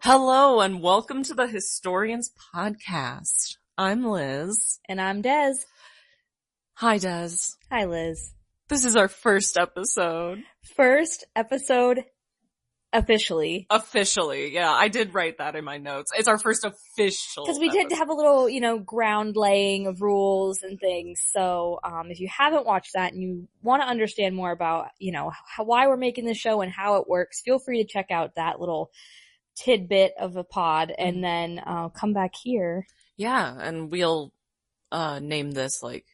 Hello and welcome to the Hystorians podcast. I'm Liz. And I'm Des. Hi, Des. Hi, Liz. This is our first episode. First episode officially. Officially, yeah. I did write that in my notes. It's our first official Because we did have a little, ground laying of rules and things. So, if you haven't watched that and you want to understand more about, why we're making this show and how it works, feel free to check out that little tidbit of a pod and then come back here. Yeah, and we'll name this like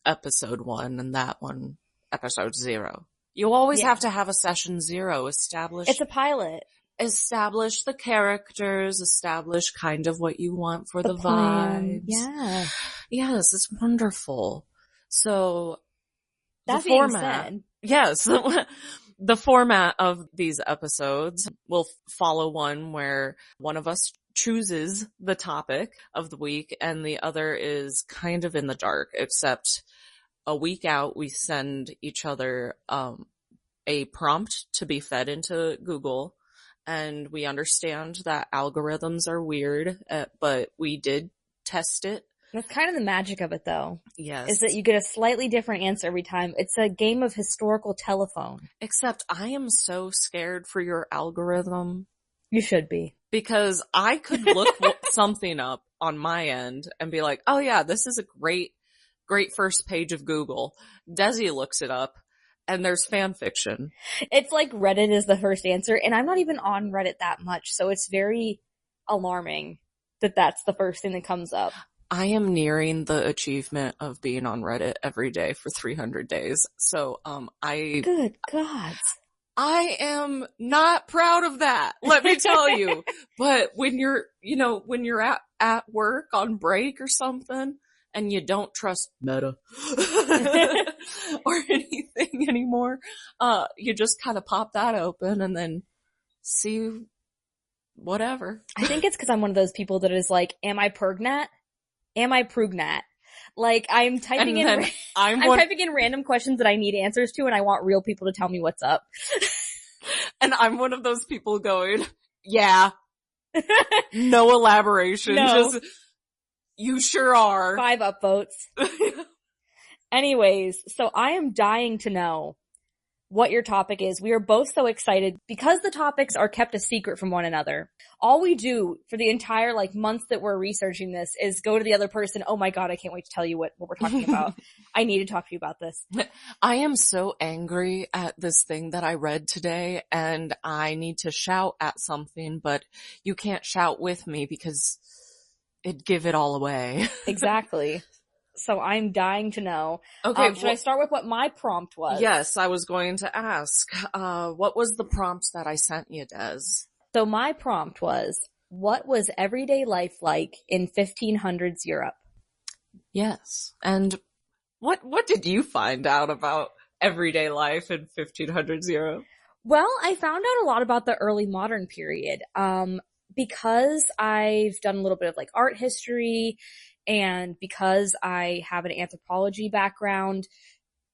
episode 1 and that one episode 0. You always have to have a session 0 established. It's a pilot. Establish the characters, establish kind of what you want for the plan. vibes. Yeah. Yes, it's wonderful. So that the being format. Said, yes. The format of these episodes will follow one where one of us chooses the topic of the week and the other is kind of in the dark, except a week out we send each other a prompt to be fed into Google, and we understand that algorithms are weird, but we did test it. That's kind of the magic of it, though. Yes. Is that you get a slightly different answer every time. It's a game of historical telephone. Except I am so scared for your algorithm. You should be. Because I could look something up on my end and be like, oh yeah, this is a great first page of Google. Desi looks it up and there's fan fiction. It's like Reddit is the first answer, and I'm not even on Reddit that much, so it's very alarming that that's the first thing that comes up. I am nearing the achievement of being on Reddit every day for 300 days. So, Good gods. I am not proud of that, let me tell you. But when you're at work on break or something and you don't trust Meta or anything anymore, you just kind of pop that open and then see whatever. I think it's because I'm one of those people that is like, am I pregnant? Am I pregnant? Like, I'm typing I'm typing in random questions that I need answers to, and I want real people to tell me what's up. And I'm one of those people going, yeah. No elaboration. No. Just, you sure are. 5 upvotes. Anyways, so I am dying to know what your topic is. We are both so excited because the topics are kept a secret from one another. All we do for the entire months that we're researching this is go to the other person. Oh my God, I can't wait to tell you what we're talking about. I need to talk to you about this. I am so angry at this thing that I read today, and I need to shout at something, but you can't shout with me because it'd give it all away. Exactly. So I'm dying to know. Okay. Should I start with what my prompt was? Yes, I was going to ask. What was the prompt that I sent you, Des? So my prompt was, what was everyday life like in 1500s Europe? Yes. And what did you find out about everyday life in 1500s Europe? Well, I found out a lot about the early modern period. Because I've done a little bit of art history, and because I have an anthropology background,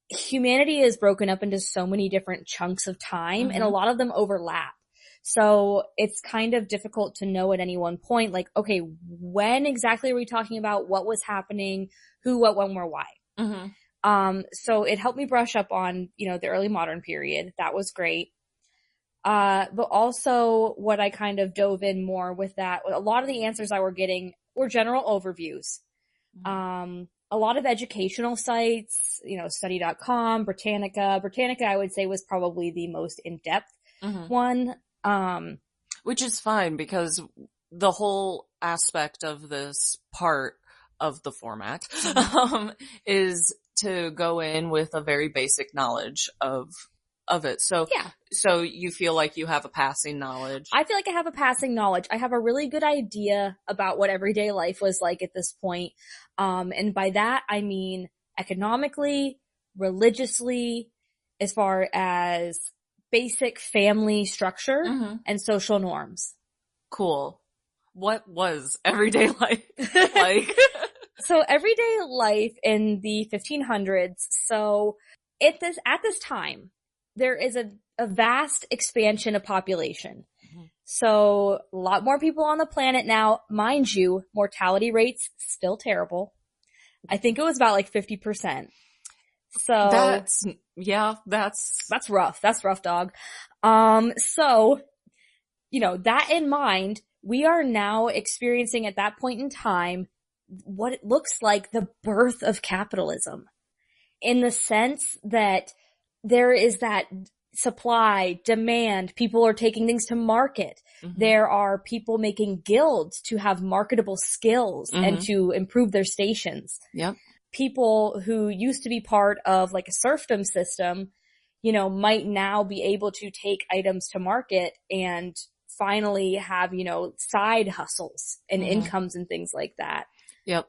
humanity is broken up into so many different chunks of time, and a lot of them overlap. So it's kind of difficult to know at any one point, okay, when exactly are we talking about? What was happening? Who, what, when, where, why? So it helped me brush up on, the early modern period. That was great. But also what I kind of dove in more with that, a lot of the answers I were getting were general overviews. A lot of educational sites, study.com, Britannica. Britannica, I would say, was probably the most in-depth one. Which is fine, because the whole aspect of this part of the format, is to go in with a very basic knowledge of of it. So, Yeah. so you feel like you have a passing knowledge. I feel like I have a passing knowledge. I have a really good idea about what everyday life was like at this point. And by that, I mean economically, religiously, as far as basic family structure and social norms. Cool. What was everyday life like? So everyday life in the 1500s. So at this time, there is a vast expansion of population. So a lot more people on the planet now. Mind you, mortality rates still terrible. I think it was about like 50%. So that's rough. That's rough, dog. So, that in mind, we are now experiencing at that point in time what it looks like the birth of capitalism, in the sense that there is that supply, demand, people are taking things to market. There are people making guilds to have marketable skills and to improve their stations. Yep. People who used to be part of like a serfdom system, might now be able to take items to market and finally have, side hustles and incomes and things like that. Yep.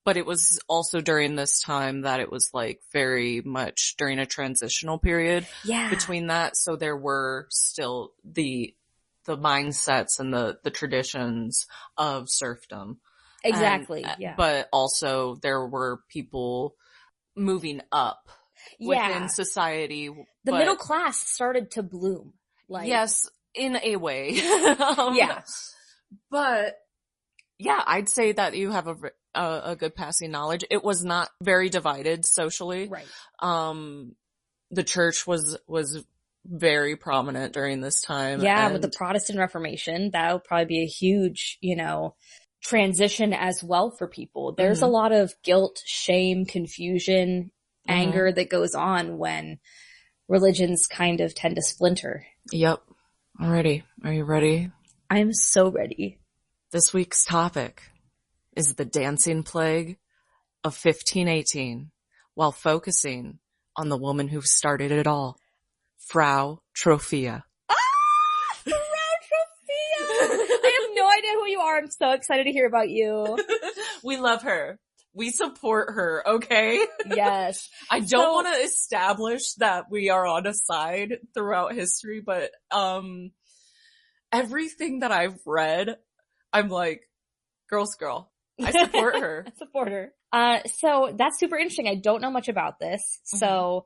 But it was also during this time that it was like very much during a transitional period between that. So there were still the mindsets and the traditions of serfdom. Exactly. But also there were people moving up within society. The middle class started to bloom. Yes, in a way. But yeah, I'd say that you have a good passing knowledge. It was not very divided socially. Right. The church was very prominent during this time. Yeah, with the Protestant Reformation, that would probably be a huge, transition as well for people. There's a lot of guilt, shame, confusion, anger that goes on when religions kind of tend to splinter. Yep. Alrighty. Are you ready? I'm so ready. This week's topic is the dancing plague of 1518, while focusing on the woman who started it all, Frau Troffea. Frau Troffea! I have no idea who you are. I'm so excited to hear about you. We love her. We support her, okay? Yes. I don't want to establish that we are on a side throughout history, but everything that I've read, I'm like, girl's girl. I support her. I support her. So that's super interesting. I don't know much about this. So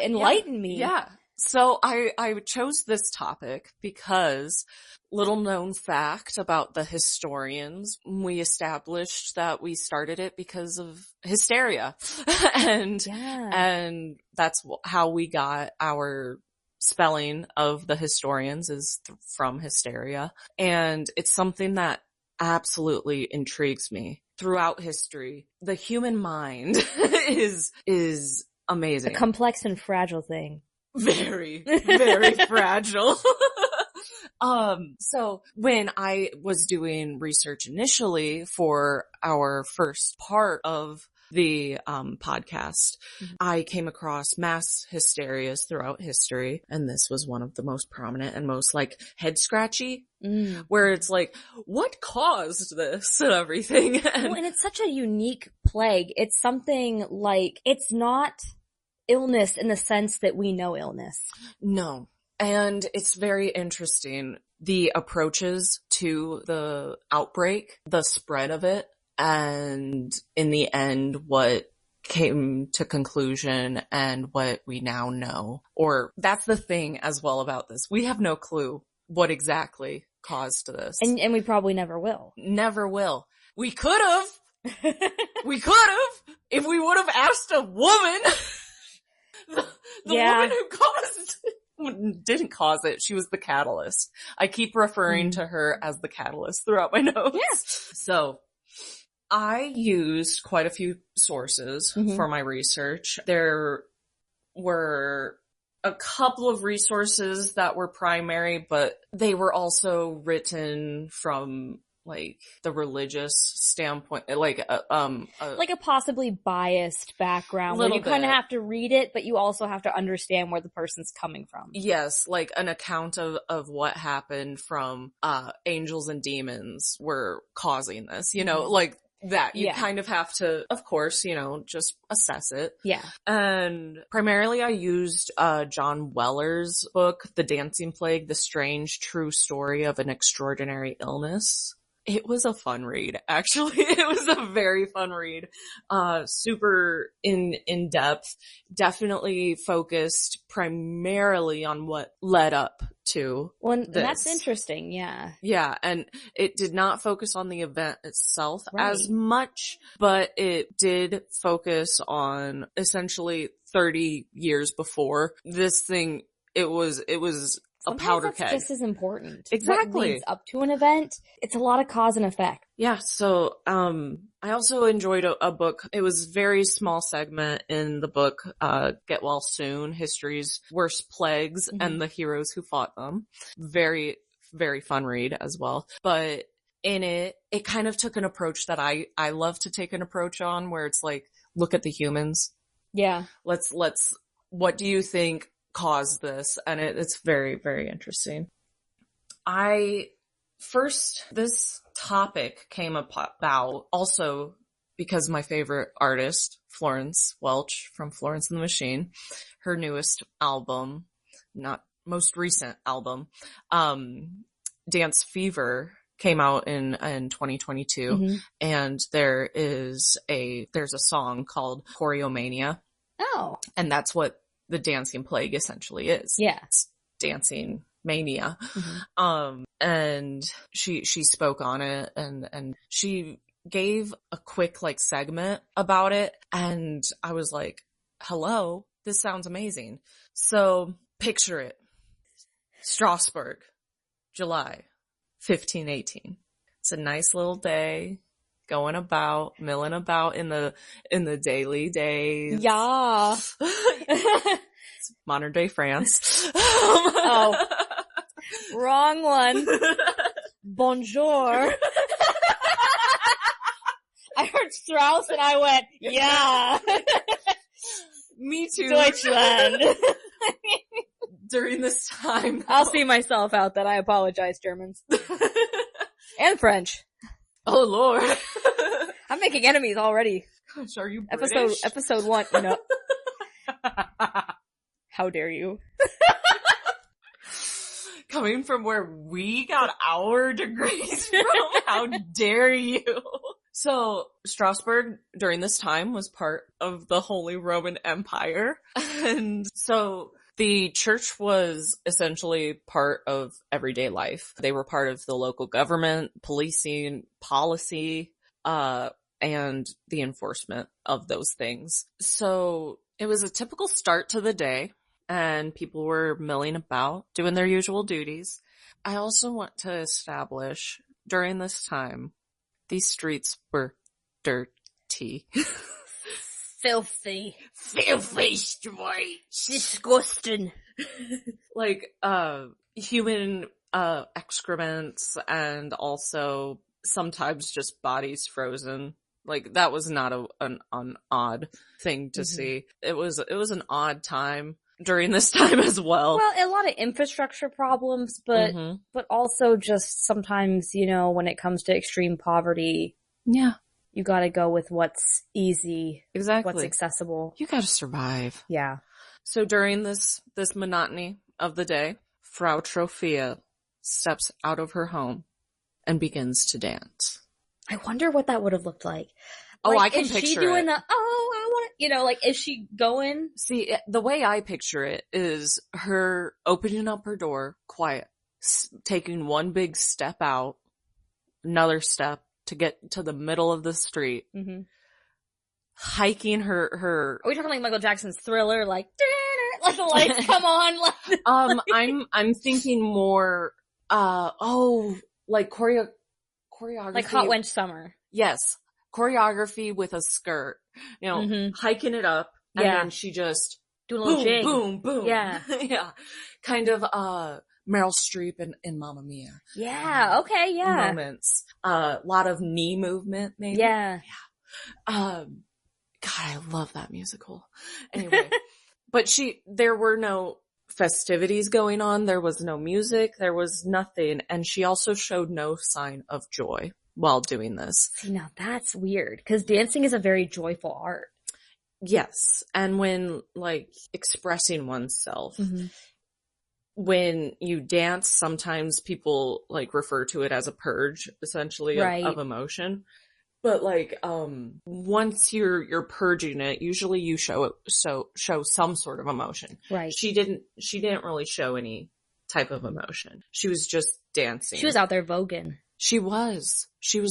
enlighten me. Yeah. So I chose this topic because, little known fact about the Hystorians, we established that we started it because of hysteria. and that's how we got our spelling of the Hystorians is from hysteria. And it's something that absolutely intrigues me. Throughout history, the human mind is amazing. A complex and fragile thing. Very, very fragile. So when I was doing research initially for our first part of the podcast, I came across mass hysterias throughout history, and this was one of the most prominent and most like head scratchy, where it's like, what caused this and everything? And it's such a unique plague. It's something like, it's not illness in the sense that we know illness. No. And it's very interesting, the approaches to the outbreak, the spread of it, and in the end, what came to conclusion and what we now know. Or that's the thing as well about this. We have no clue what exactly caused this. And we probably never will. Never will. We could have. We could have if we would have asked a woman. The woman who didn't cause it. She was the catalyst. I keep referring to her as the catalyst throughout my notes. Yes. So I used quite a few sources for my research. There were a couple of resources that were primary, but they were also written from like the religious standpoint, like a possibly biased background where you kind of have to read it, but you also have to understand where the person's coming from. Yes, like an account of what happened from angels and demons were causing this, you know, like that. You kind of have to, of course, you know, just assess it. Yeah. And primarily I used John Weller's book, The Dancing Plague, The Strange True Story of an Extraordinary Illness. It was a fun read, actually. It was a very fun read. Super in depth. Definitely focused primarily on what led up to this. That's interesting, yeah. Yeah, and it did not focus on the event itself as much, but it did focus on essentially 30 years before this thing. It was Sometimes a powder that's keg. just as important. Exactly. What leads up to an event, it's a lot of cause and effect. Yeah, so I also enjoyed a book. It was a very small segment in the book, Get Well Soon, History's Worst Plagues and the Heroes Who Fought Them. Very, very fun read as well. But in it kind of took an approach that I love to take an approach on, where it's like, look at the humans. Yeah. What do you think caused this? And it's very, very interesting. This topic came about also because my favorite artist, Florence Welch from Florence and the Machine, her newest album, not most recent album, Dance Fever, came out in 2022, and there's a song called Choreomania. Oh. And that's what the dancing plague essentially is. Yeah. It's dancing mania. And she spoke on it, and she gave a quick like segment about it, and I was like, hello, this sounds amazing. So picture it. Strasbourg, July 1518. It's a nice little day, going about, milling about in the daily days. Yeah. It's modern day France. Oh. Wrong one. Bonjour. I heard Strauss and I went, yeah. Me too. Deutschland. During this time, though. I'll see myself out that I apologize, Germans. And French. Oh Lord. I'm making enemies already. Gosh, are you British? Episode 1, you know. How dare you? Coming from where we got our degrees from, how dare you? So, Strasbourg during this time was part of the Holy Roman Empire. And so the church was essentially part of everyday life. They were part of the local government, policing, policy, and the enforcement of those things. So it was a typical start to the day, and people were milling about, doing their usual duties. I also want to establish, during this time, these streets were dirty. Filthy streets. Disgusting. Like, human, excrements, and also sometimes just bodies frozen. Like, that was not an odd thing to see. It was an odd time during this time as well. Well, a lot of infrastructure problems, but also just sometimes, you know, when it comes to extreme poverty. Yeah. You gotta go with what's easy. Exactly. What's accessible. You gotta survive. Yeah. So during this monotony of the day, Frau Troffea steps out of her home and begins to dance. I wonder what that would have looked like. Oh, like, I can is picture she doing it. I want to, you know, like, is she going? See, the way I picture it is her opening up her door, quiet, taking one big step out, another step to get to the middle of the street, hiking her. Are we talking like Michael Jackson's Thriller, like the lights come on? I'm thinking more, like choreography. Like Hot Wench Summer. Yes. Choreography with a skirt, you know, hiking it up, and then she just doing a little jig. Boom, boom. Yeah. Yeah. Kind of, Meryl Streep in Mamma Mia. Yeah. Okay. Yeah. Moments. A lot of knee movement, maybe. Yeah. God, I love that musical. Anyway, but there were no festivities going on. There was no music. There was nothing. And she also showed no sign of joy while doing this. See, now that's weird because dancing is a very joyful art. Yes. And when like expressing oneself, when you dance, sometimes people like refer to it as a purge, essentially, of emotion. But like, once you're purging it, usually you show some sort of emotion. Right. She didn't really show any type of emotion. She was just dancing. She was out there voguing. She was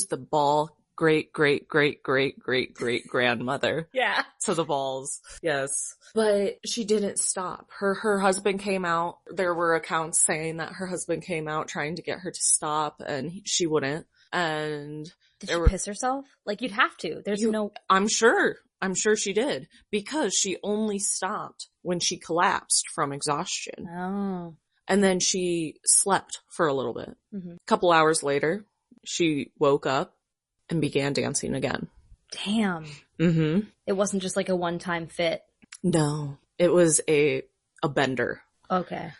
the ball great grandmother. Yeah. To the balls. Yes. But she didn't stop. Her husband came out. There were accounts saying that her husband came out trying to get her to stop and she wouldn't. And did she piss herself? Like you'd have to. I'm sure she did because she only stopped when she collapsed from exhaustion. Oh. And then she slept for a little bit. Mm-hmm. A couple hours later, she woke up and began dancing again. Damn. Mm-hmm. It wasn't just like a one-time fit. No, it was a bender. Okay.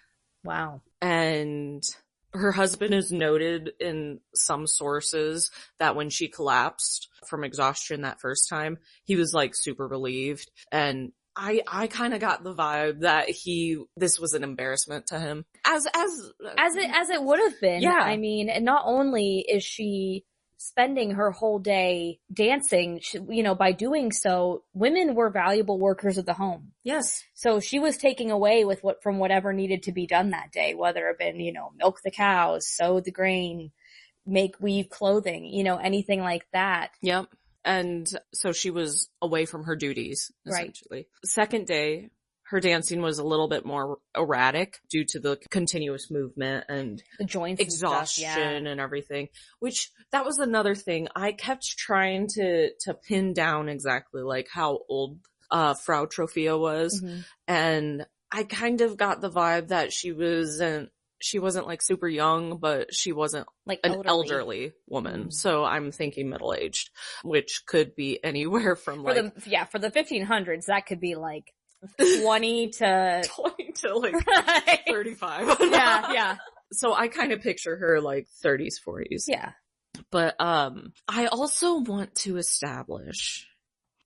Wow. And her husband is noted in some sources that when she collapsed from exhaustion that first time, he was like super relieved. And I kind of got the vibe that this was an embarrassment to him. As it would have been. Yeah. I mean, and not only is she spending her whole day dancing, by doing so, women were valuable workers of the home. Yes. So she was taking away from whatever needed to be done that day, whether it been, milk the cows, sow the grain, weave clothing, anything like that. Yep. And so she was away from her duties, essentially. Right. Second day, her dancing was a little bit more erratic due to the continuous movement and the joints, exhaustion and everything, which that was another thing. I kept trying to pin down exactly like how old Frau Troffea was. Mm-hmm. And I kind of got the vibe that she wasn't like super young, but she wasn't like an elderly woman. Mm-hmm. So I'm thinking middle-aged, which could be anywhere from for the 1500s, that could be like 20 to like 35. Yeah. So I kind of picture her like 30s, 40s. Yeah. But I also want to establish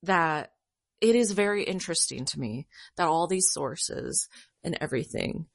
that it is very interesting to me that all these sources and everything,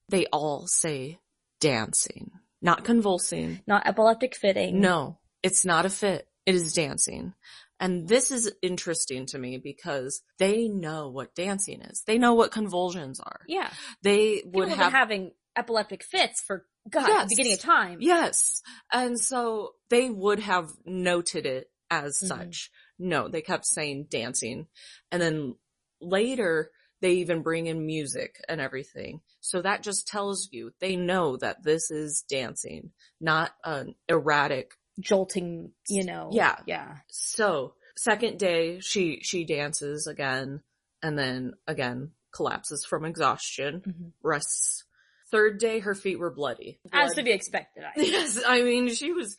they all say dancing, not convulsing. Not epileptic fitting. No, it's not a fit. It is dancing. And this is interesting to me because they know what dancing is. They know what convulsions are. Yeah. They would have been having epileptic fits for the beginning of time. Yes. And so they would have noted it as such. No, they kept saying dancing. And then later they even bring in music and everything. So that just tells you they know that this is dancing, not an erratic jolting, Yeah. So second day, she dances again and then again collapses from exhaustion, rests. Third day, her feet were bloody. As to be expected. Yes, I mean, she was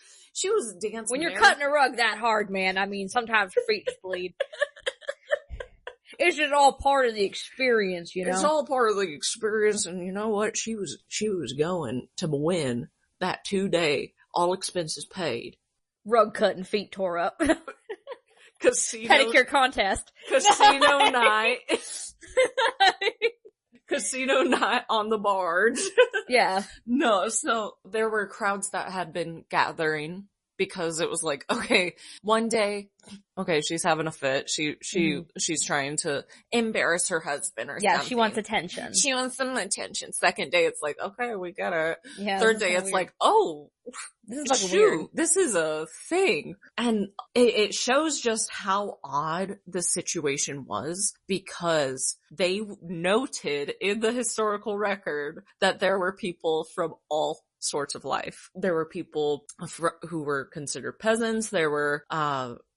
dancing. When you're cutting a rug that hard, man, I mean, sometimes your feet just bleed. It's just all part of the experience, It's all part of the experience, and you know what? She was going to win that 2-day, all expenses paid. Rug cut and feet tore up. Pedicure contest. Casino night. Casino night on the barge. Yeah. No, so there were crowds that had been gathering because it was like, okay, one day, okay, she's having a fit. She's trying to embarrass her husband or something. Yeah, she wants attention. She wants some attention. Second day, it's like, okay, we got it. Yeah, third day, it's weird. Like, oh, this is weird. This is a thing. And it shows just how odd the situation was because they noted in the historical record that there were people from all sorts of life. There were people who were considered peasants. There were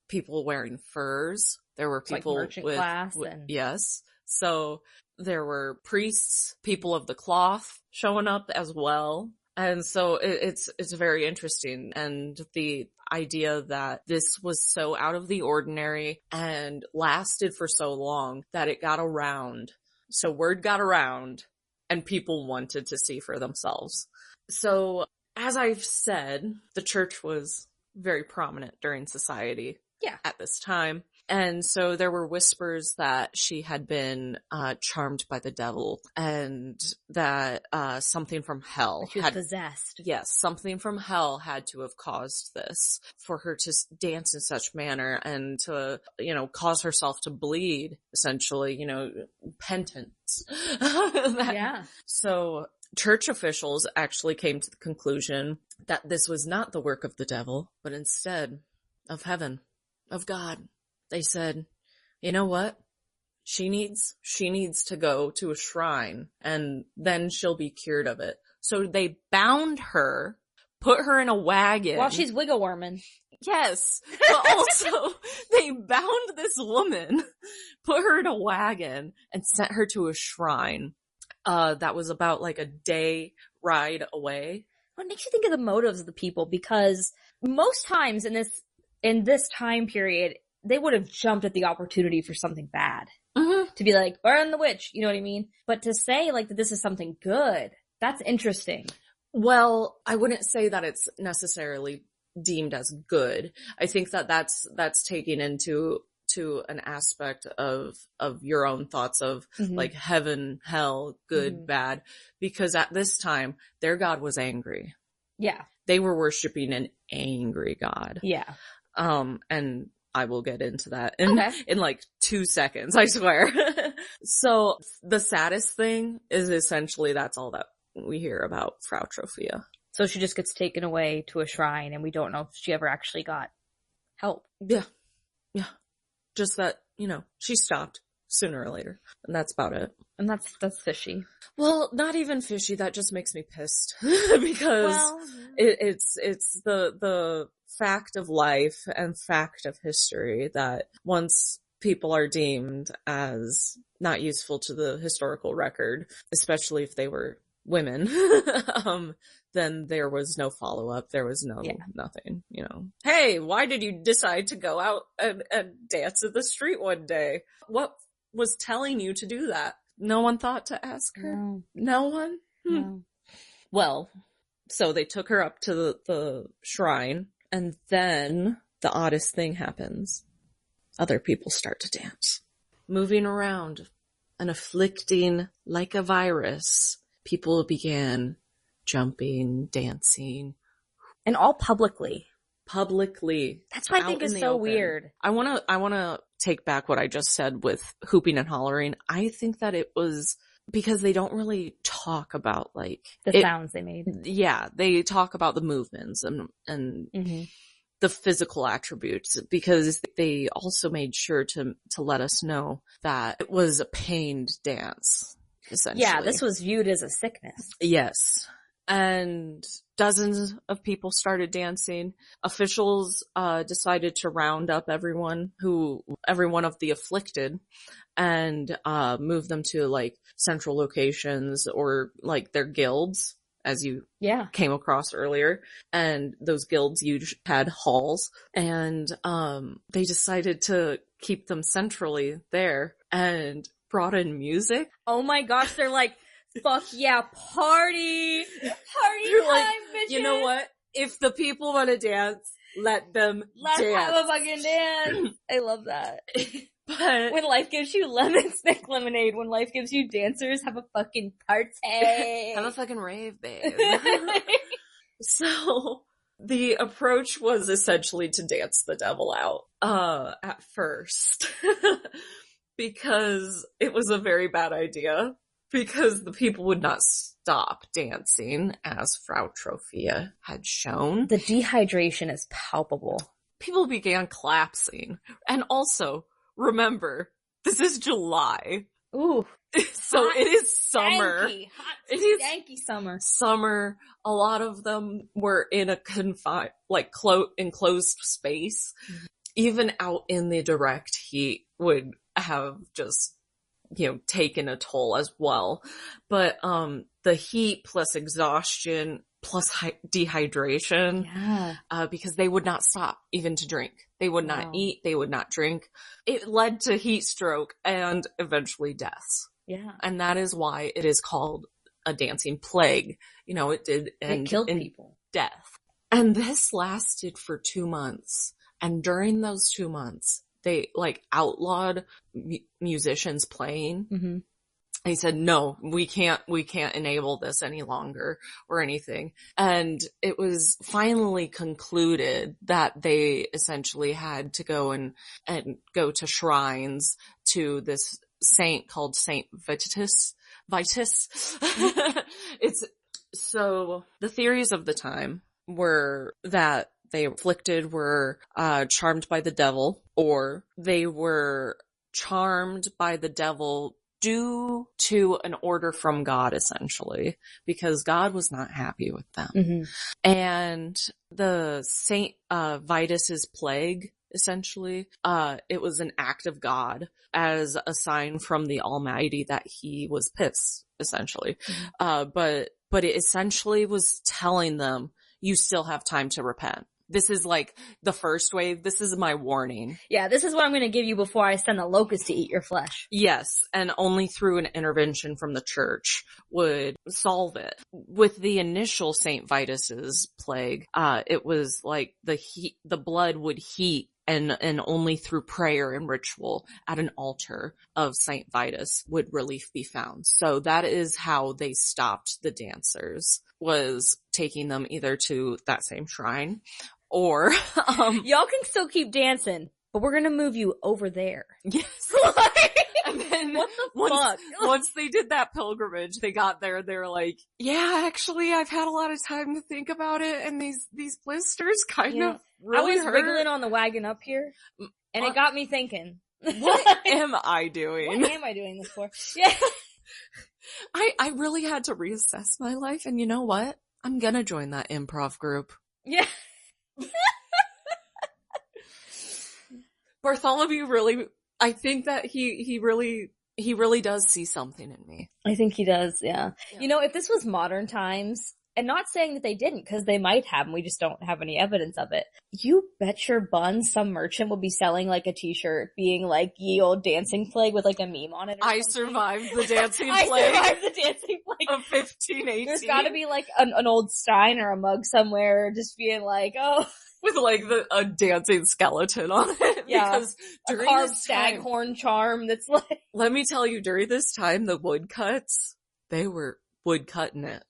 people wearing furs. There were people like merchant class yes. So There were priests, people of the cloth showing up as well. And so it's very interesting. And the idea that this was so out of the ordinary and lasted for so long that it got around. So word got around and people wanted to see for themselves. So as I've said, the church was very prominent during society at this time. And so there were whispers that she had been charmed by the devil and that something from hell she was possessed. Yes, something from hell had to have caused this for her to dance in such manner and to, cause herself to bleed, essentially, penance. So church officials actually came to the conclusion that this was not the work of the devil, but instead of heaven, of God. They said, you know what? She needs to go to a shrine and then she'll be cured of it. So they bound her, put her in a wagon. While she's wiggle worming. Yes. But also they bound this woman, put her in a wagon and sent her to a shrine. That was about like a day ride away. What makes you think of the motives of the people? Because most times in this time period, they would have jumped at the opportunity for something bad. Mm-hmm. To be like, burn the witch, you know what I mean? But to say like that this is something good, that's interesting. Well, I wouldn't say that it's necessarily deemed as good. I think that that's taking into an aspect of your own thoughts of like heaven, hell, good, bad, because at this time their God was angry. Yeah. They were worshiping an angry God. Yeah. And I will get into that in like 2 seconds, I swear. So the saddest thing is essentially that's all that we hear about Frau Troffea. So she just gets taken away to a shrine and we don't know if she ever actually got help. Yeah. Yeah. Just that, she stopped sooner or later. And that's about it. And that's fishy. Well, not even fishy. That just makes me pissed because it's the fact of life and fact of history that once people are deemed as not useful to the historical record, especially if they were women, then there was no follow-up. There was nothing, Hey, why did you decide to go out and dance in the street one day? What was telling you to do that? No one thought to ask her? No one? No. Well, so they took her up to the shrine, and then the oddest thing happens. Other people start to dance. Moving around and afflicting like a virus, people began jumping, dancing. And all publicly. That's what I think is so weird. I wanna take back what I just said with hooping and hollering. I think that it was because they don't really talk about like the sounds they made. Yeah, they talk about the movements and the physical attributes, because they also made sure to let us know that it was a pained dance, essentially. Yeah, this was viewed as a sickness. Yes. And dozens of people started dancing. Officials decided to round up everyone of the afflicted and move them to like central locations or like their guilds, as you came across earlier. And those guilds had halls, and they decided to keep them centrally there and brought in music. Oh my gosh, they're like, fuck yeah, party time, bitches. You know what? If the people want to dance, let them dance. Let's have a fucking dance. I love that. But when life gives you lemons, make lemonade. When life gives you dancers, have a fucking party. Have a fucking rave, babe. So the approach was essentially to dance the devil out at first. Because it was a very bad idea. Because the people would not stop dancing, as Frau Troffea had shown. The dehydration is palpable. People began collapsing. And also, remember, this is July. Ooh. So hot, it is summer. Stanky summer. Summer. A lot of them were in a enclosed space. Mm-hmm. Even out in the direct heat would have just taken a toll as well. But, the heat plus exhaustion plus dehydration, because they would not stop even to drink. They would not eat. They would not drink. It led to heat stroke and eventually deaths. Yeah. And that is why it is called a dancing plague. It did end It killed in people. death. And this lasted for 2 months. And during those 2 months, they outlawed musicians playing. Mm-hmm. They said, no, we can't enable this any longer or anything. And it was finally concluded that they essentially had to go and go to shrines to this saint called Saint Vitus. So the theories of the time were that they afflicted were charmed by the devil, or they were charmed by the devil due to an order from God, essentially, because God was not happy with them. Mm-hmm. And the Saint Vitus's plague, essentially, it was an act of God as a sign from the Almighty that he was pissed, essentially. Mm-hmm. But it essentially was telling them, you still have time to repent. This is the first wave. This is my warning. Yeah, this is what I'm going to give you before I send the locust to eat your flesh. Yes, and only through an intervention from the church would solve it. With the initial Saint Vitus's plague, it was the blood would heat, and only through prayer and ritual at an altar of Saint Vitus would relief be found. So that is how they stopped the dancers, was taking them either to that same shrine or y'all can still keep dancing, but we're gonna move you over there. Yes. And then what the fuck? Once they did that pilgrimage, they got there, they were like, yeah, actually I've had a lot of time to think about it, and these blisters kind of really hurt. I was wriggling on the wagon up here, and it got me thinking. What am I doing? What am I doing this for? Yeah. I really had to reassess my life, and you know what? I'm gonna join that improv group. Yeah. Bartholomew really, I think that he really does see something in me. I think he does, yeah. If this was modern times, and not saying that they didn't, because they might have, and we just don't have any evidence of it, you bet your buns some merchant will be selling a t-shirt being ye old dancing plague with a meme on it or I something. survived the dancing plague. I survived the dancing plague. Of 1518. There's gotta be an old stein or a mug somewhere just being oh. With a dancing skeleton on it. Yeah. Because a carved staghorn charm that's let me tell you, during this time, the woodcuts, they were woodcutting it.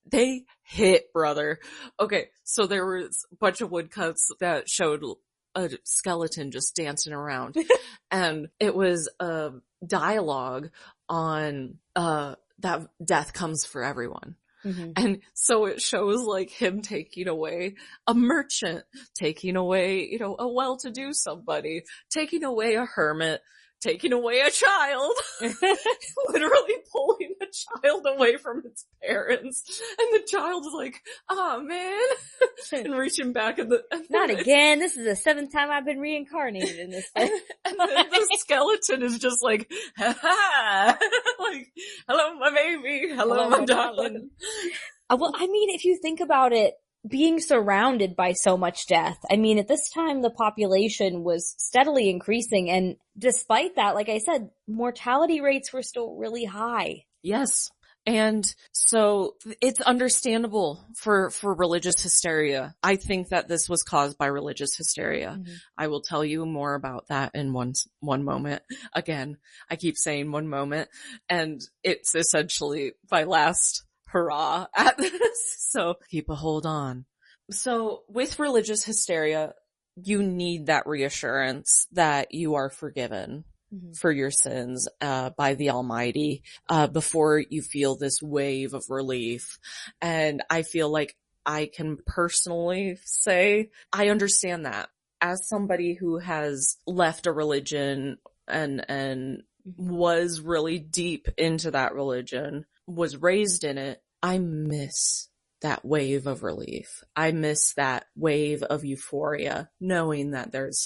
They hit, brother. Okay, so there was a bunch of woodcuts that showed a skeleton just dancing around. And it was a dialogue on that death comes for everyone. Mm-hmm. And so it shows him taking away a merchant, taking away, a well-to-do somebody, taking away a hermit, taking away a child, literally pulling a child away from its parents, and the child is oh man, and reaching back and not again, this is the 7th time I've been reincarnated in this thing. and then the skeleton is just ha ha, hello my baby, hello my darling. Well, if you think about it, being surrounded by so much death. At this time, the population was steadily increasing, and despite that, like I said, mortality rates were still really high. Yes. And so it's understandable for religious hysteria. I think that this was caused by religious hysteria. Mm-hmm. I will tell you more about that in one moment. Again, I keep saying one moment, and it's essentially my last hurrah at this. So keep a hold on. So with religious hysteria, you need that reassurance that you are forgiven for your sins by the Almighty before you feel this wave of relief. And I feel like I can personally say I understand that. As somebody who has left a religion and was really deep into that religion, was raised in it, I miss that wave of relief. I miss that wave of euphoria, knowing that there's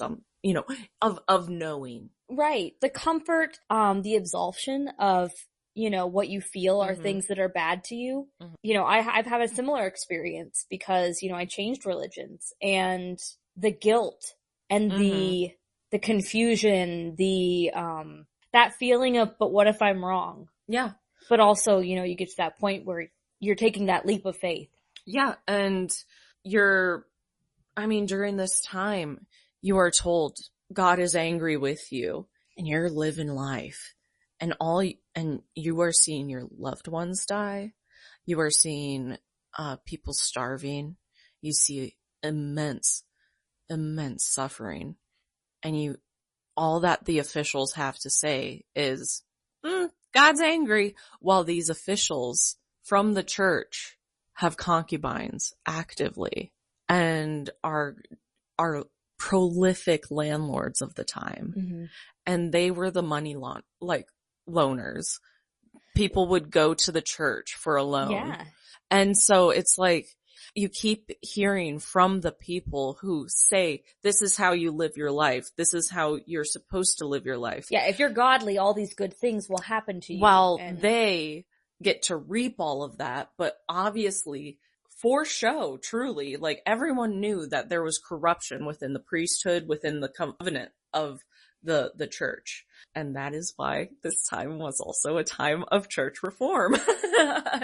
of knowing. Right. The comfort, the absolution of, what you feel are things that are bad to you. I've had a similar experience because, I changed religions, and the guilt and the confusion, that feeling of, but what if I'm wrong? Yeah. But also, you get to that point where you're taking that leap of faith. Yeah. And during this time, you are told God is angry with you and you're living life, and you are seeing your loved ones die. You are seeing people starving. You see immense suffering, and all that the officials have to say is, God's angry, while these officials from the church have concubines actively and are prolific landlords of the time. And they were the money loaners. People would go to the church for a loan. Yeah. And so it's like, you keep hearing from the people who say, this is how you live your life. This is how you're supposed to live your life. Yeah, if you're godly, all these good things will happen to you. While they get to reap all of that, but obviously for show, truly, like everyone knew that there was corruption within the priesthood, within the covenant of the church. And that is why this time was also a time of church reform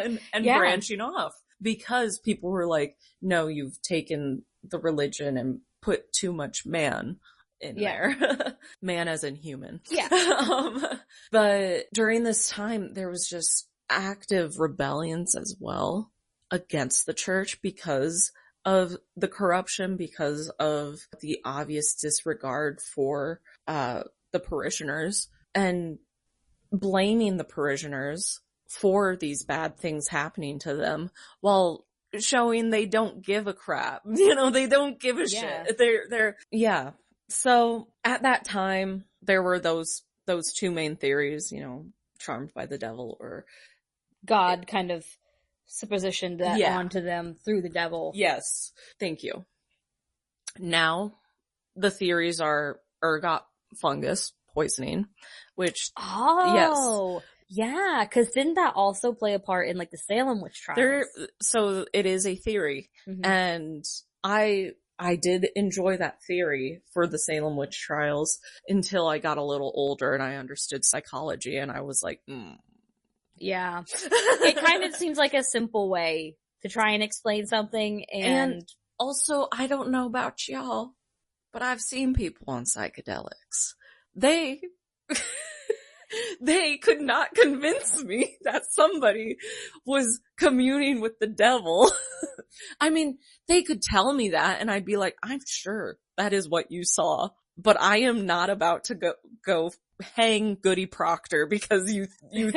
and branching off. Because people were like, no, you've taken the religion and put too much man in there. Man as in human. Yeah. But during this time, there was just active rebellions as well against the church because of the corruption, because of the obvious disregard for the parishioners, and blaming the parishioners for these bad things happening to them while showing they don't give a crap. They don't give a shit. They're So at that time, there were those two main theories, charmed by the devil or God kind of suppositioned that onto them through the devil. Yes. Thank you. Now, the theories are ergot fungus poisoning, which, yes. Yeah, because didn't that also play a part in, the Salem witch trials? So it is a theory, and I did enjoy that theory for the Salem witch trials until I got a little older and I understood psychology, and I was like, Yeah. It kind of seems like a simple way to try and explain something, and also, I don't know about y'all, but I've seen people on psychedelics. They could not convince me that somebody was communing with the devil. I mean, they could tell me that and I'd be like, I'm sure that is what you saw, but I am not about to go hang Goody Proctor because you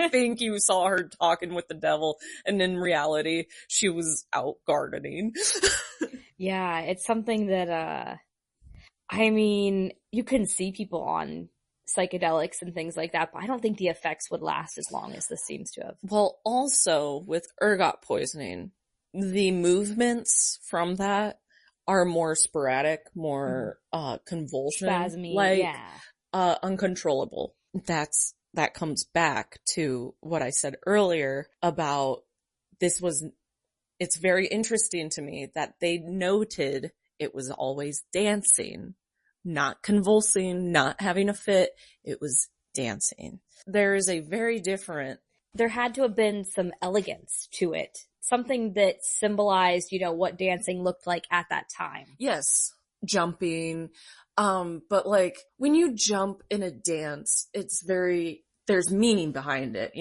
think you saw her talking with the devil and in reality she was out gardening. Yeah, it's something that, you can see people on psychedelics and things like that, but I don't think the effects would last as long as this seems to have. Well, also with ergot poisoning, the movements from that are more sporadic, more convulsion, spasmy, uncontrollable. That comes back to what I said earlier about it's very interesting to me that they noted it was always dancing. Not convulsing, not having a fit. It was dancing. There is a very different... There had to have been some elegance to it. Something that symbolized, what dancing looked like at that time. Yes. Jumping. But when you jump in a dance, there's meaning behind it,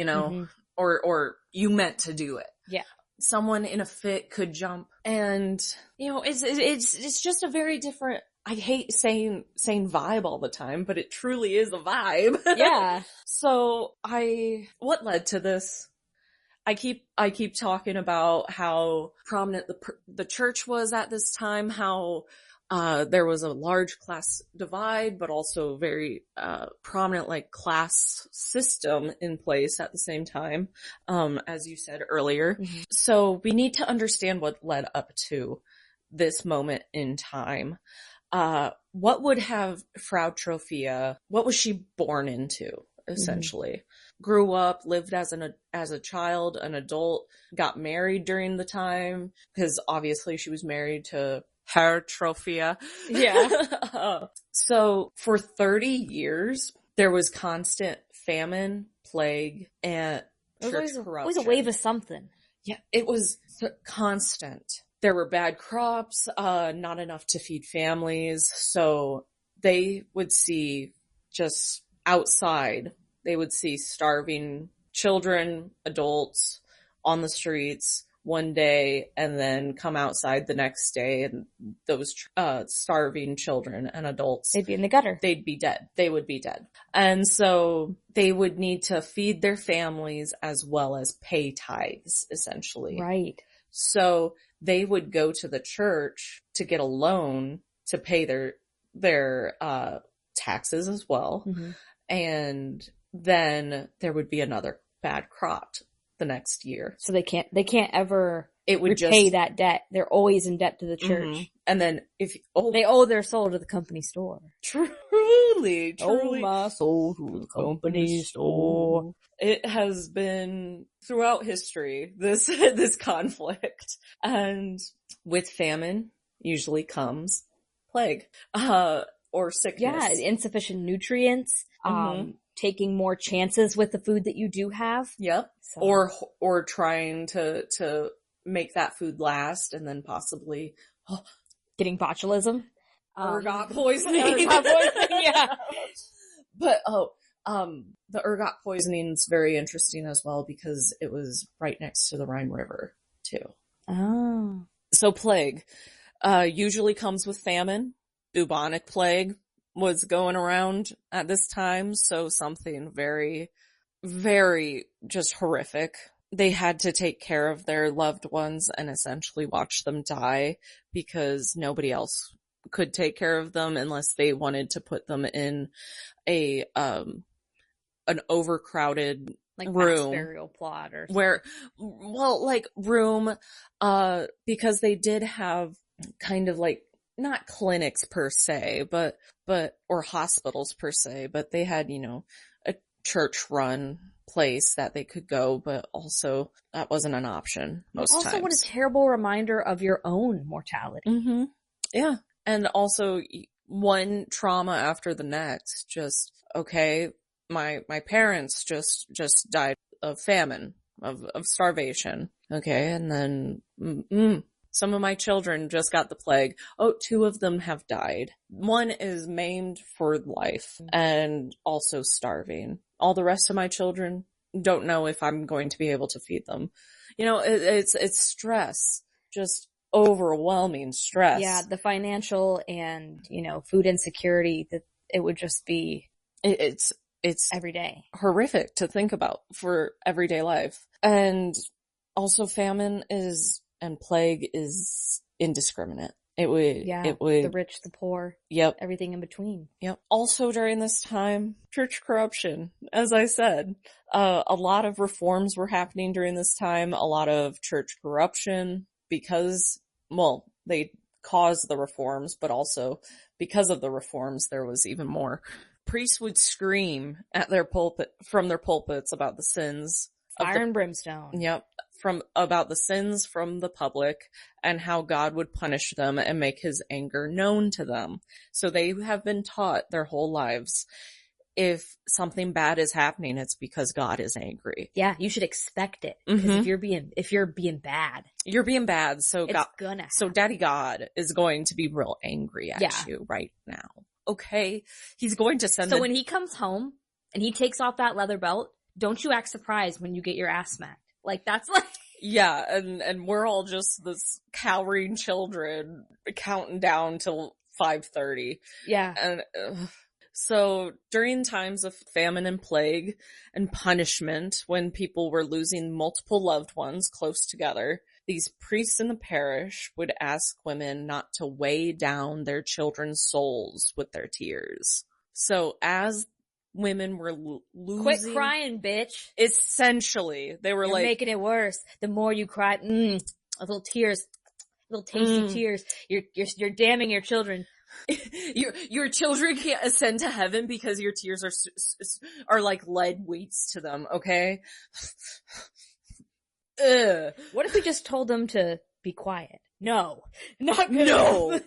or you meant to do it. Yeah. Someone in a fit could jump, and, it's just a very different... I hate saying vibe all the time, but it truly is a vibe. Yeah. So what led to this? I keep talking about how prominent the church was at this time, how there was a large class divide, but also very prominent class system in place at the same time, as you said earlier. So we need to understand what led up to this moment in time. what would have Frau Troffea, what was she born into, essentially? Grew up, lived as a child, an adult, got married during the time, because obviously she was married to Herr Troffea. Yeah. So for 30 years, there was constant famine, plague, and church corruption. It was a wave of something. Yeah, it was constant. There were bad crops, not enough to feed families. So they would see just outside, they would see starving children, adults on the streets one day, and then come outside the next day, and those starving children and adults, They'd be in the gutter. they'd be dead. They would be dead. And so they would need to feed their families as well as pay tithes, essentially. Right. So they would go to the church to get a loan to pay their taxes as well. Mm-hmm. And then there would be another bad crop the next year. So they can't ever It would repay that debt. They're always in debt to the church. Mhm. And then they They owe their soul to the company store. truly, Owe my soul to the company store. It has been throughout history, this conflict. And with famine usually comes plague, or sickness. Yeah, insufficient nutrients, taking more chances with the food that you do have. Yep. So. Or trying to make that food last, and then possibly Getting botulism. ergot poisoning. Ergot poisoning, yeah. But the ergot poisoning is very interesting as well, because it was right next to the Rhine River too. Oh. So plague usually comes with famine. Bubonic plague was going around at this time, so something very, very just horrific. They had to take care of their loved ones and essentially watch them die, because nobody else could take care of them unless they wanted to put them in an overcrowded Like room, mass burial plot or something. where, well, like room, because they did have kind of like, not clinics per se, but, or hospitals per se, but they had, a church run place that they could go, but also that wasn't an option most times. Also, what a terrible reminder of your own mortality. Mm-hmm. Yeah. And also one trauma after the next, just, okay, my parents just died of famine, of starvation. Okay. And then, some of my children just got the plague. Oh, 2 of them have died. 1 is maimed for life and also starving. All the rest of my children don't know if I'm going to be able to feed them. It's stress, just overwhelming stress. Yeah, the financial and, food insecurity, that it would just be It's every day. horrific to think about for everyday life. And also famine and plague is indiscriminate. It would, the rich, the poor, yep. everything in between. Yep. Also during this time, church corruption, as I said, a lot of reforms were happening during this time, a lot of church corruption because, well, they caused the reforms, but also because of the reforms, there was even more. Priests would scream at from their pulpits about the sins. Fire and brimstone. Yep. About the sins from the public and how God would punish them and make his anger known to them. So they have been taught their whole lives, if something bad is happening, it's because God is angry. Yeah, you should expect it. Because if you're being bad. You're being bad, so it's gonna happen. So Daddy God is going to be real angry at you right now. Okay. He's going to send So when he comes home and he takes off that leather belt, don't you act surprised when you get your ass smacked. Like, that's like... Yeah, and we're all just this cowering children counting down till 5:30. Yeah. And so during times of famine and plague and punishment, when people were losing multiple loved ones close together, these priests in the parish would ask women not to weigh down their children's souls with their tears. So as women were losing... Quit crying, bitch. Essentially. They were You're making it worse. The more you cry, little tears, little tasty tears. You're damning your children. Your children can't ascend to heaven because your tears are like lead weights to them, okay? Ugh. What if we just told them to be quiet? No. Not good No. enough.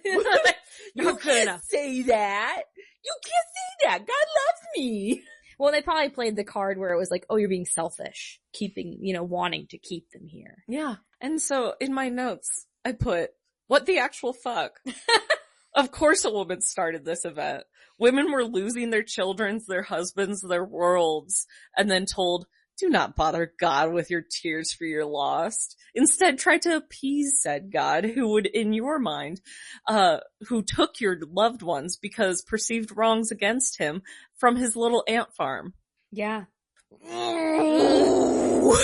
You can't say that. You can't say that. God loves me. Well, they probably played the card where it was like, oh, you're being selfish, wanting to keep them here. Yeah. And so in my notes, I put, what the actual fuck? Of course a woman started this event. Women were losing their children, their husbands, their worlds, and then told, do not bother God with your tears for your lost. Instead, try to appease said God, who would, in your mind, who took your loved ones because perceived wrongs against him from his little ant farm. Yeah. You're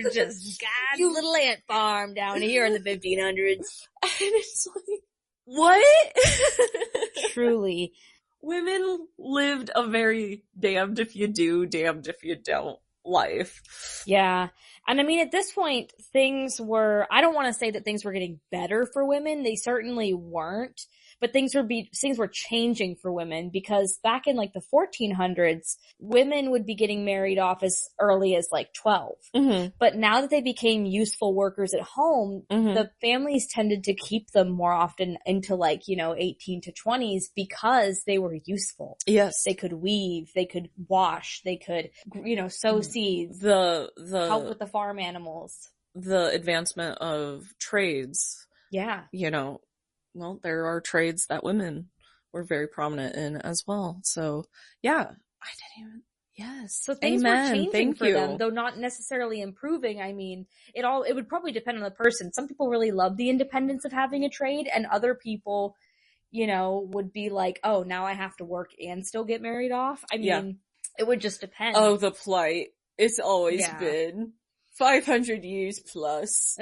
just God's little ant farm down here in the 1500s. And it's like, what? Truly. Women lived a very damned if you do, damned if you don't life. Yeah. And I mean, at this point, I don't want to say that things were getting better for women. They certainly weren't, but things were changing for women, because back in like the 1400s, women would be getting married off as early as like 12. Mm-hmm. But now that they became useful workers at home, Mm-hmm. the families tended to keep them more often into like, 18 to 20s because they were useful. Yes. They could weave, they could wash, they could, sow seeds, The help with the farm animals. The advancement of trades. Yeah. Well, there are trades that women were very prominent in as well. So, yeah, yes. So things Amen. were changing Thank for you. them, though not necessarily improving. I mean, it would probably depend on the person. Some people really love the independence of having a trade, and other people, would be like, oh, now I have to work and still get married off. I mean, It would just depend. Oh, the plight. It's always been 500 years plus.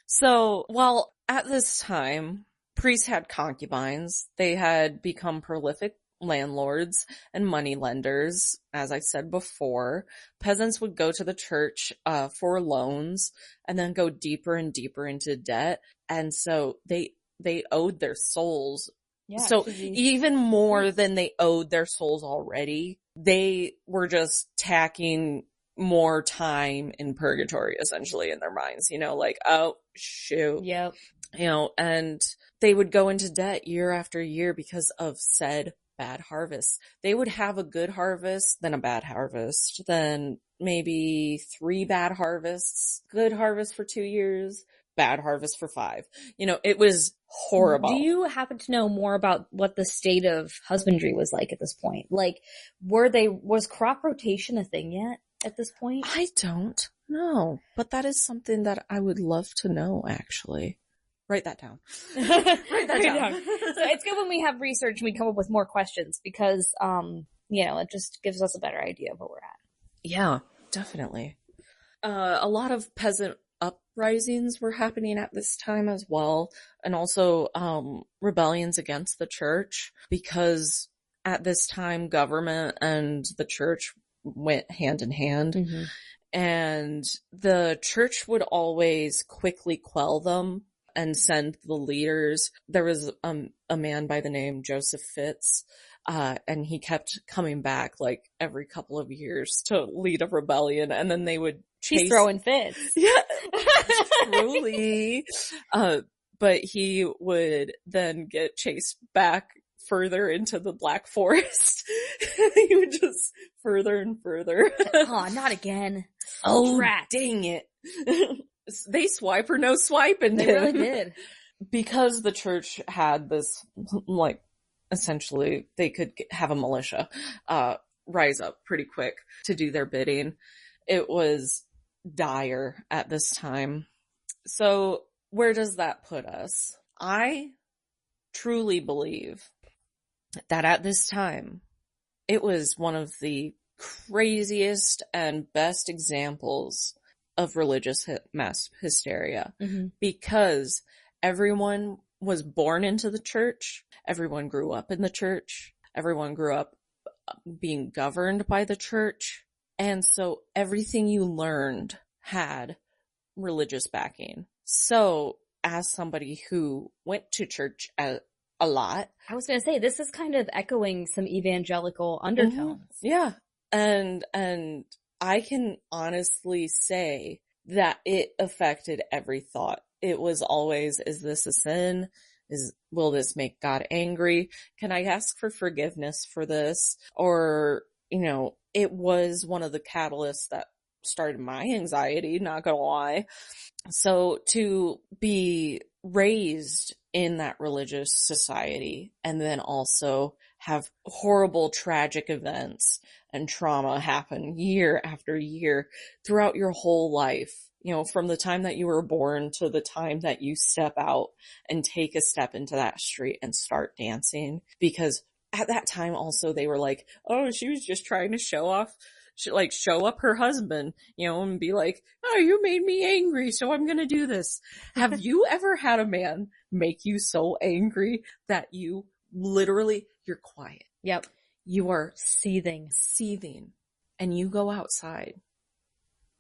So, while at this time, priests had concubines, they had become prolific landlords and money lenders. As I said before, peasants would go to the church for loans and then go deeper and deeper into debt. And so they owed their souls. Yeah, so even more than they owed their souls already, they were just tacking more time in purgatory, essentially, in their minds, like, oh, shoot. Yep. And they would go into debt year after year because of said bad harvest. They would have a good harvest, then a bad harvest, then maybe 3 bad harvests, good harvest for 2 years, bad harvest for 5. It was horrible. Do you happen to know more about what the state of husbandry was like at this point? Like, was crop rotation a thing yet at this point? I don't know, but that is something that I would love to know, actually. Write that down. Write that down. So it's good when we have research and we come up with more questions, because, it just gives us a better idea of where we're at. Yeah, definitely. A lot of peasant uprisings were happening at this time as well, and also rebellions against the church, because at this time government and the church went hand in hand. Mm-hmm. And the church would always quickly quell them and send the leaders. There was a man by the name Joseph Fitz, and he kept coming back like every couple of years to lead a rebellion, and then they would chase. He's throwing fits. Yeah, truly. But he would then get chased back further into the Black Forest. He would just further and further. Oh, not again. Oh, Rat. dang it. They swipe or no swiping. They really did. Because the church had this, like, essentially, they could have a militia rise up pretty quick to do their bidding. It was dire at this time. So, where does that put us? I truly believe that at this time, it was one of the craziest and best examples of religious mass hysteria, mm-hmm. because everyone was born into the church, everyone grew up in the church, everyone grew up being governed by the church, and so everything you learned had religious backing. So, as somebody who went to church a lot. I was going to say, this is kind of echoing some evangelical undertones. Yeah. And I can honestly say that it affected every thought. It was always, is this a sin? Will this make God angry? Can I ask for forgiveness for this? Or, it was one of the catalysts that started my anxiety, not gonna lie. So to be raised in that religious society and then also have horrible, tragic events and trauma happen year after year throughout your whole life, from the time that you were born to the time that you step out and take a step into that street and start dancing. Because at that time also they were like, oh, she was just trying to show up her husband, and be like, oh, you made me angry, so I'm gonna do this. Have you ever had a man make you so angry that you literally, you're quiet? Yep. You are seething, and you go outside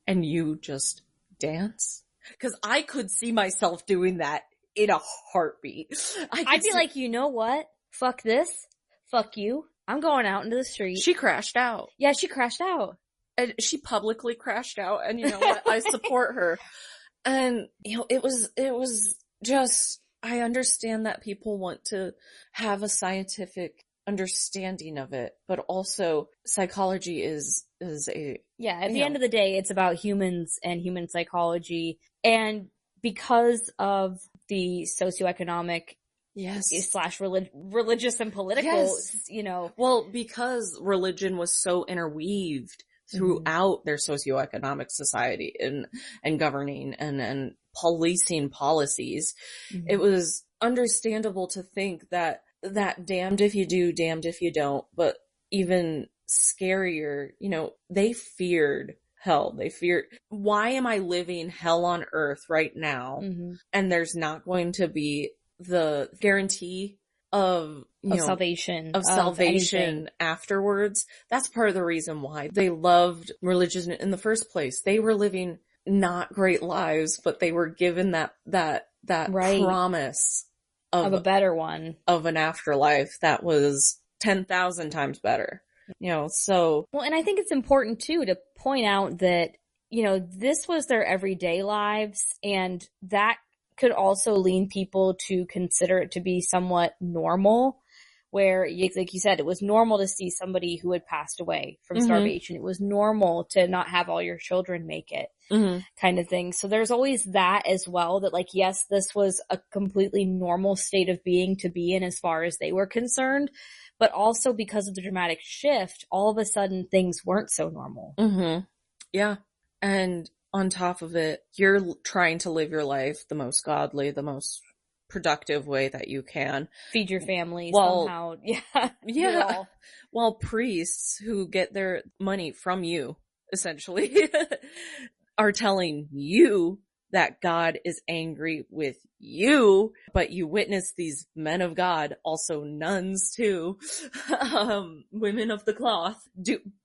and you just dance? Because I could see myself doing that in a heartbeat. I'd be like, you know what? Fuck this. Fuck you. I'm going out into the street. She crashed out. Yeah, she crashed out. And she publicly crashed out, and you know what? I support her. And, it was just, I understand that people want to have a scientific understanding of it, but also psychology is a... Yeah, at the end of the day, it's about humans and human psychology. And because of the socioeconomic / religious and political, Well, because religion was so interweaved throughout their socioeconomic society and governing and policing policies, it was understandable to think that damned if you do, damned if you don't, but even scarier, they feared hell. They feared, why am I living hell on earth right now? And there's not going to be the guarantee of salvation, afterwards. That's part of the reason why they loved religion in the first place. They were living not great lives, but they were given that promise of a better one, of an afterlife that was 10,000 times better. So. Well, and I think it's important too to point out that, this was their everyday lives, and that could also lead people to consider it to be somewhat normal, where, like you said, it was normal to see somebody who had passed away from starvation. It was normal to not have all your children make it, kind of thing. So there's always that as well, that like, yes, this was a completely normal state of being to be in as far as they were concerned, but also because of the dramatic shift, all of a sudden things weren't so normal. Yeah. And on top of it, you're trying to live your life the most godly, the most productive way that you can. Feed your family somehow. Yeah. While priests who get their money from you, essentially, are telling you that God is angry with you, but you witness these men of God, also nuns too, women of the cloth,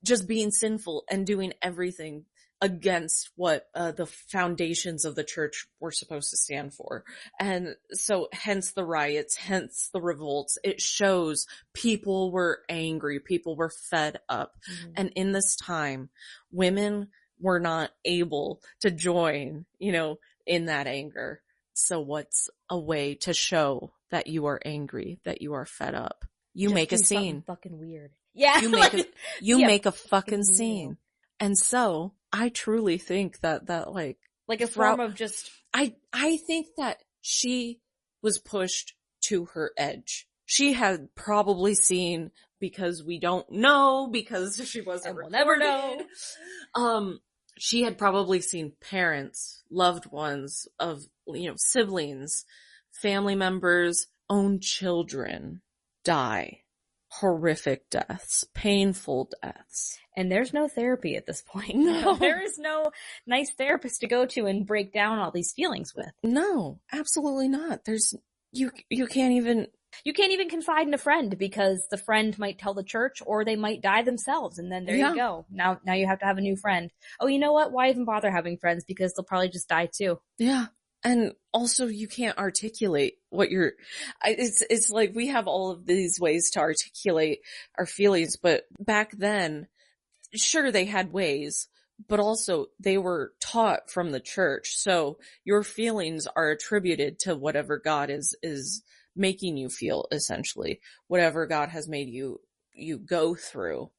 just being sinful and doing everything against what the foundations of the church were supposed to stand for. And so hence the riots, hence the revolts. It shows people were angry, people were fed up. And in this time, women were not able to join, in that anger. So what's a way to show that you are angry, that you are fed up? You Just make a do scene. Fucking weird. Yeah. You make a fucking scene. And so I truly think that like a form of just, I think that she was pushed to her edge. She had probably seen, because we don't know, because she wasn't, we'll never know. She had probably seen parents, loved ones of, siblings, family members, own children die. Horrific deaths, painful deaths. And there's no therapy at this point. No. There is no nice therapist to go to and break down all these feelings with. No, absolutely not. You can't even confide in a friend, because the friend might tell the church, or they might die themselves. And then there you go. Now you have to have a new friend. Oh, you know what? Why even bother having friends? Because they'll probably just die too. Yeah. And also you can't articulate what it's like we have all of these ways to articulate our feelings, but back then, sure, they had ways, but also they were taught from the church. So your feelings are attributed to whatever God is making you feel, essentially. Whatever God has made you go through.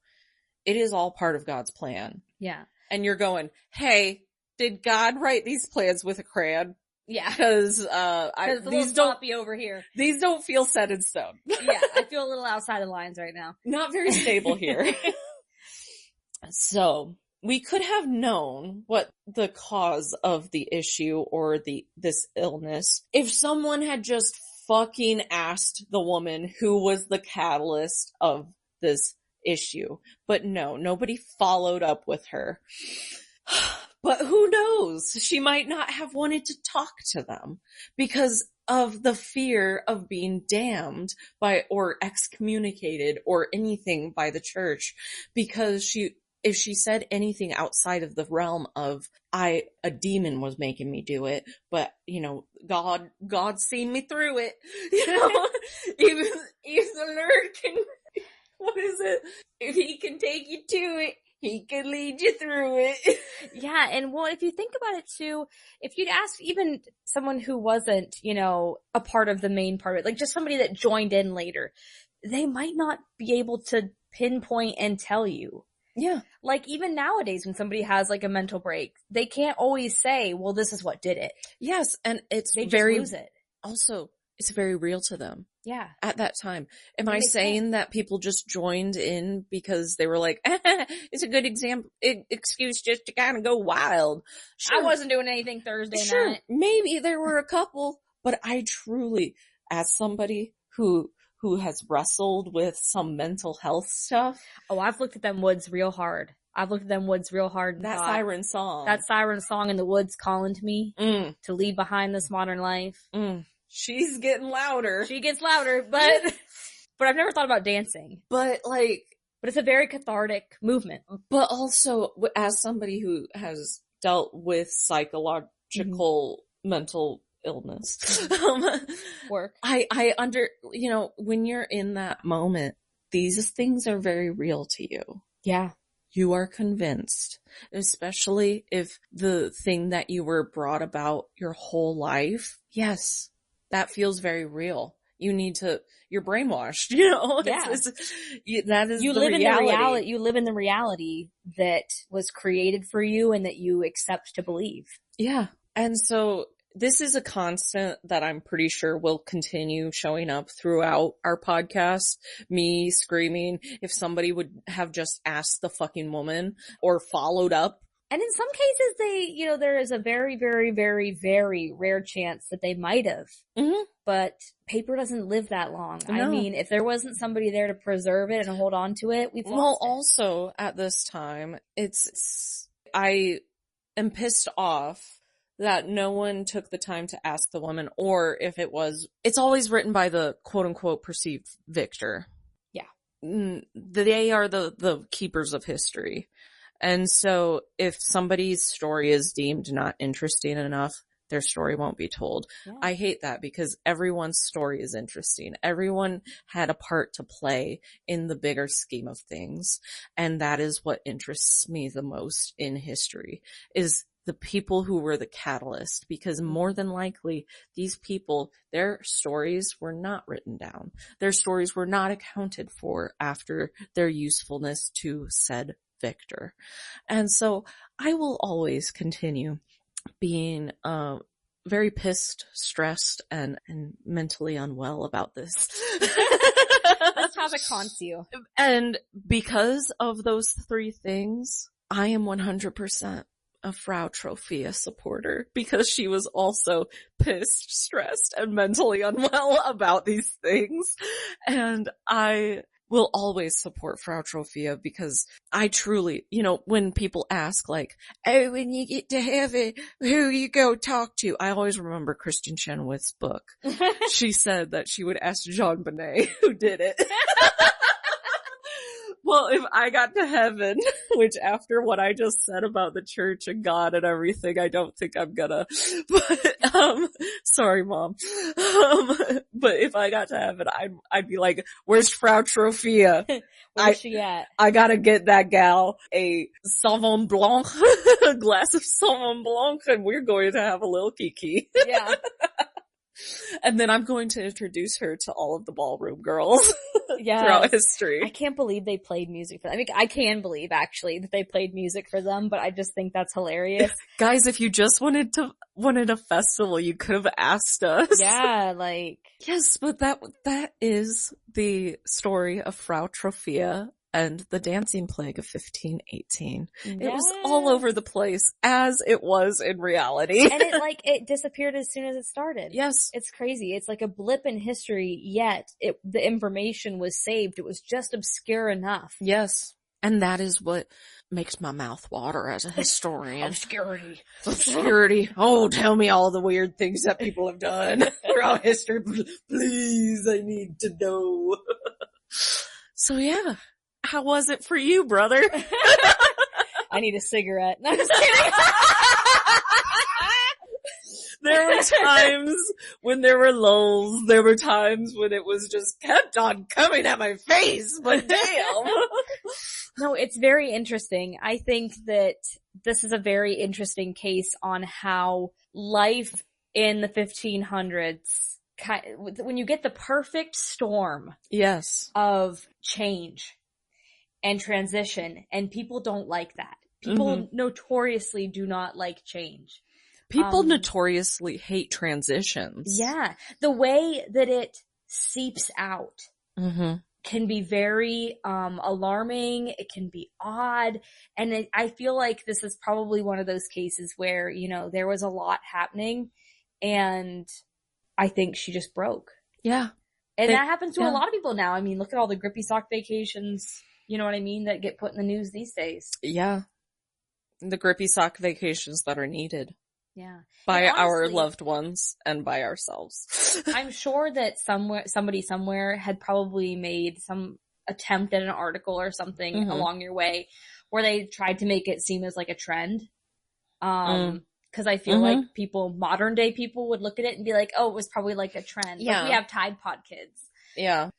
It is all part of God's plan. Yeah. And you're going, hey, did God write these plans with a crayon? Yeah. Because these don't be over here. These don't feel set in stone. Yeah, I feel a little outside the lines right now. Not very stable here. So we could have known what the cause of the issue or this illness if someone had just fucking asked the woman who was the catalyst of this issue. But no, nobody followed up with her. But who knows? She might not have wanted to talk to them because of the fear of being damned by or excommunicated or anything by the church, because if she said anything outside of the realm of a demon was making me do it, but God seen me through it. Even the Lord can, what is it? If he can take you to it, he can lead you through it. Yeah, and well, if you think about it too, if you'd ask even someone who wasn't, a part of the main part of it, like just somebody that joined in later, they might not be able to pinpoint and tell you. Yeah. Like even nowadays when somebody has like a mental break, they can't always say, well, this is what did it. Yes, and they just lose it. Also, it's very real to them. Yeah. At that time. Am I saying that people just joined in because they were like, it's a good excuse just to kind of go wild? Sure. I wasn't doing anything Thursday night. Maybe there were a couple, but I truly, as somebody who has wrestled with some mental health stuff. Oh, I've looked at them woods real hard. And that siren song. That siren song in the woods calling to me to leave behind this modern life. She's getting louder. She gets louder, but I've never thought about dancing. But it's a very cathartic movement. But also, as somebody who has dealt with psychological mental illness, work. When you're in that moment, these things are very real to you. Yeah. You are convinced, especially if the thing that you were brought about your whole life, yes, that feels very real. You're brainwashed, Yeah. That is you the live reality. in the reality. You live in the reality that was created for you and that you accept to believe. Yeah. And so this is a constant that I'm pretty sure will continue showing up throughout our podcast. Me screaming if somebody would have just asked the fucking woman or followed up. And in some cases there is a very, very, very, very rare chance that they might have. Mm-hmm. But paper doesn't live that long. No. I mean, if there wasn't somebody there to preserve it and hold on to it, we've lost it. Also at this time, I am pissed off that no one took the time to ask the woman, or if it's always written by the quote unquote perceived victor. Yeah. They are the keepers of history. And so if somebody's story is deemed not interesting enough, their story won't be told. Yeah. I hate that because everyone's story is interesting. Everyone had a part to play in the bigger scheme of things. And that is what interests me the most in history, is the people who were the catalyst, because more than likely these people, their stories were not written down. Their stories were not accounted for after their usefulness to said victor. And so I will always continue being very pissed, stressed, and mentally unwell about this. This topic haunts you. And because of those three things, I am 100% a Frau Troffea supporter, because she was also pissed, stressed, and mentally unwell about these things. And I will always support Frau Troffea, because I truly, when people ask like, oh, when you get to heaven, who you go talk to? I always remember Christian Chenoweth's book. She said that she would ask Jean Bonnet who did it. Well, if I got to heaven, which after what I just said about the church and God and everything, I don't think I'm gonna, but, sorry mom. But if I got to heaven, I'd be like, where's Frau Troffea? Where's she at? I gotta get that gal a Sauvignon Blanc, a glass of Sauvignon Blanc, and we're going to have a little kiki. Yeah. And then I'm going to introduce her to all of the ballroom girls Yes. throughout history. I can't believe they played music for them. I mean, I can believe actually that they played music for them, but I just think that's hilarious. Guys, if you just wanted a festival, you could have asked us. Yeah, like. Yes, but that is the story of Frau Troffea and the dancing plague of 1518. Yes. It was all over the place, as it was in reality. And it disappeared as soon as it started. Yes. It's crazy. It's like a blip in history, yet the information was saved. It was just obscure enough. Yes. And that is what makes my mouth water as a historian. Obscurity. Obscurity. Oh, tell me all the weird things that people have done throughout history. Please, I need to know. So yeah. How was it for you, brother? I need a cigarette. No, I'm just kidding. There were times when there were lulls. There were times when it was just kept on coming at my face, but damn. No, it's very interesting. I think that this is a very interesting case on how life in the 1500s, when you get the perfect storm. Yes. Of change and transition, and people don't like that. People notoriously do not like change. People notoriously hate transitions. Yeah. The way that it seeps out can be very alarming. It can be odd. And I feel like this is probably one of those cases where, you know, there was a lot happening and I think she just broke. Yeah. And that happens to a lot of people now. I mean, look at all the grippy sock vacations, you know what I mean, that get put in the news these days. Yeah. The grippy sock vacations that are needed. Yeah. By honestly, our loved ones and by ourselves. I'm sure that somebody somewhere had probably made some attempt at an article or something along your way where they tried to make it seem as like a trend. Cause I feel like modern day people would look at it and be like, oh, it was probably like a trend. Yeah. Like we have Tide Pod kids. Yeah.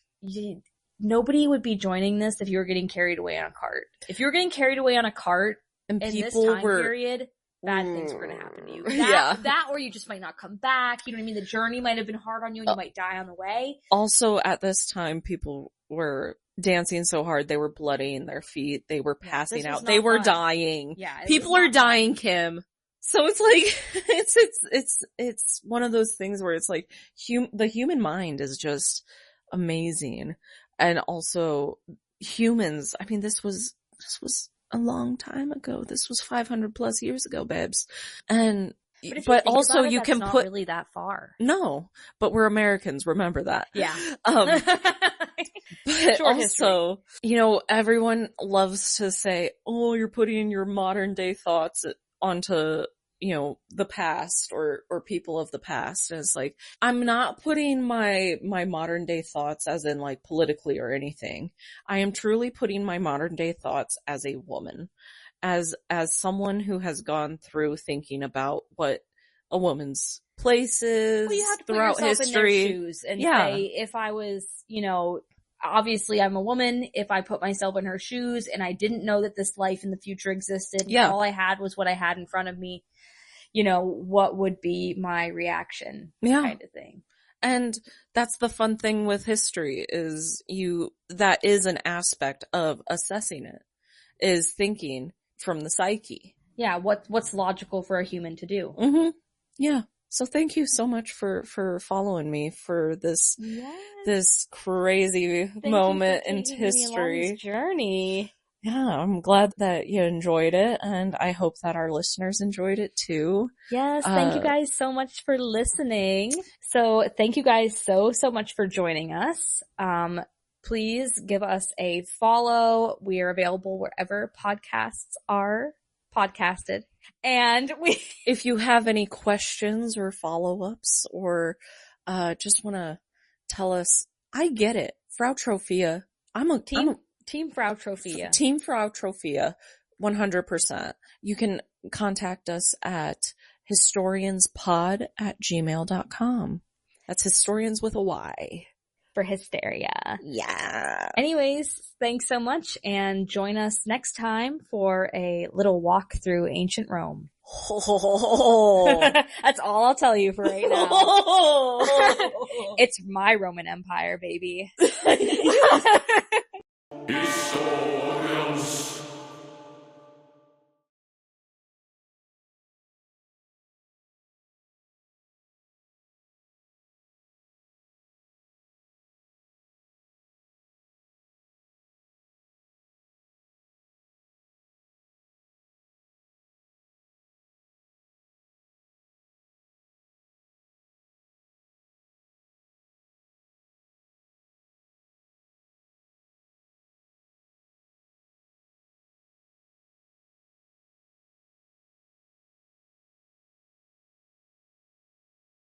Nobody would be joining this if you were getting carried away on a cart. If you were getting carried away on a cart and in people this time period, bad things were going to happen to you. That or you just might not come back. You know what I mean? The journey might have been hard on you and you might die on the way. Also at this time, people were dancing so hard, they were bloodying their feet. They were passing out. They were dying. Yeah. People are dying, Kim. So it's like, it's one of those things where it's like, the human mind is just amazing. And also humans, I mean, this was a long time ago. This was 500 plus years ago, babes. And, but also you can put, not really that far. No, but we're Americans. Remember that. Yeah. But Short also, you know, everyone loves to say, oh, you're putting your modern day thoughts onto, you know, the past or people of the past. And it's like, I'm not putting my modern day thoughts as in like politically or anything. I am truly putting my modern day thoughts as a woman, as someone who has gone through thinking about what a woman's place is throughout history. In their shoes and say, if I was, you know, obviously I'm a woman. If I put myself in her shoes and I didn't know that this life in the future existed, all I had was what I had in front of me, you know, what would be my reaction kind of thing. And that's the fun thing with history is that is an aspect of assessing it, is thinking from the psyche. Yeah. What's logical for a human to do. Yeah. So thank you so much for following me for this crazy moment in history journey. Yeah, I'm glad that you enjoyed it, and I hope that our listeners enjoyed it too. Yes, thank you guys so much for listening. So thank you guys so much for joining us. Please give us a follow. We are available wherever podcasts are podcasted. And if you have any questions or follow-ups or just want to tell us, I get it. Frau Troffea, I'm Team Frau Troffea. Team Frau Troffea, 100%. You can contact us at historianspod@gmail.com. That's historians with a Y. For hysteria. Yeah. Anyways, thanks so much, and join us next time for a little walk through ancient Rome. That's all I'll tell you for right now. It's my Roman Empire, baby. Historians.